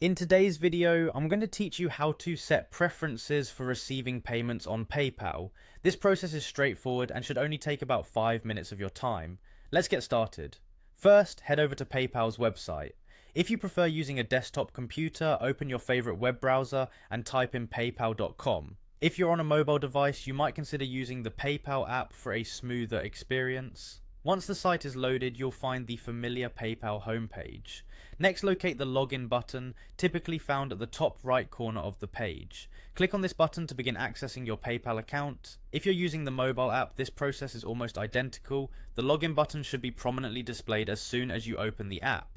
In today's video, I'm going to teach you how to set preferences for receiving payments on PayPal. This process is straightforward and should only take about 5 minutes of your time. Let's get started. First, head over to PayPal's website. If you prefer using a desktop computer, open your favorite web browser and type in paypal.com. If you're on a mobile device, you might consider using the PayPal app for a smoother experience. Once the site is loaded, you'll find the familiar PayPal homepage. Next, locate the login button, typically found at the top right corner of the page. Click on this button to begin accessing your PayPal account. If you're using the mobile app, this process is almost identical. The login button should be prominently displayed as soon as you open the app.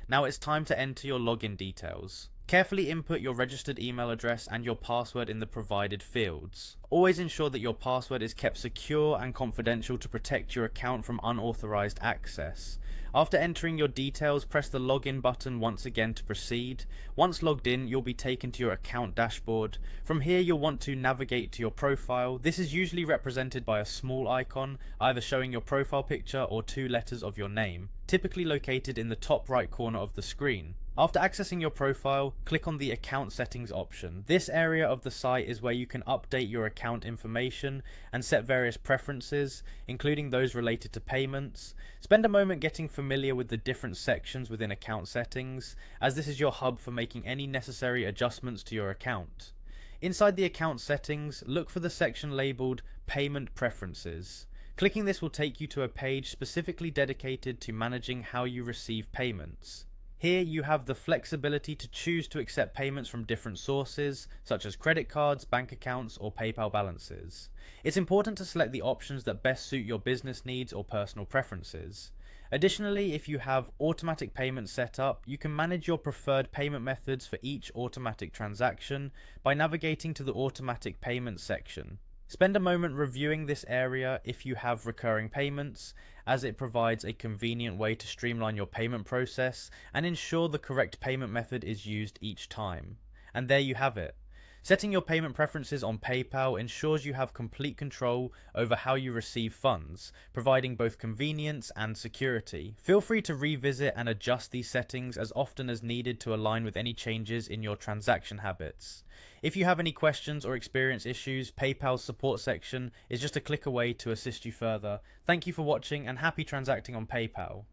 Now it's time to enter your login details. Carefully input your registered email address and your password in the provided fields. Always ensure that your password is kept secure and confidential to protect your account from unauthorized access. After entering your details, press the login button once again to proceed. Once logged in, you'll be taken to your account dashboard. From here, you'll want to navigate to your profile. This is usually represented by a small icon, either showing your profile picture or 2 letters of your name, typically located in the top right corner of the screen. After accessing your profile, click on the account settings option. This area of the site is where you can update your account information and set various preferences, including those related to payments. Spend a moment getting familiar with the different sections within account settings, as this is your hub for making any necessary adjustments to your account. Inside the account settings, look for the section labeled Payment Preferences. Clicking this will take you to a page specifically dedicated to managing how you receive payments. Here you have the flexibility to choose to accept payments from different sources, such as credit cards, bank accounts, or PayPal balances. It's important to select the options that best suit your business needs or personal preferences. Additionally, if you have automatic payments set up, you can manage your preferred payment methods for each automatic transaction by navigating to the automatic payments section. Spend a moment reviewing this area if you have recurring payments, as it provides a convenient way to streamline your payment process and ensure the correct payment method is used each time. And there you have it. Setting your payment preferences on PayPal ensures you have complete control over how you receive funds, providing both convenience and security. Feel free to revisit and adjust these settings as often as needed to align with any changes in your transaction habits. If you have any questions or experience issues, PayPal's support section is just a click away to assist you further. Thank you for watching and happy transacting on PayPal.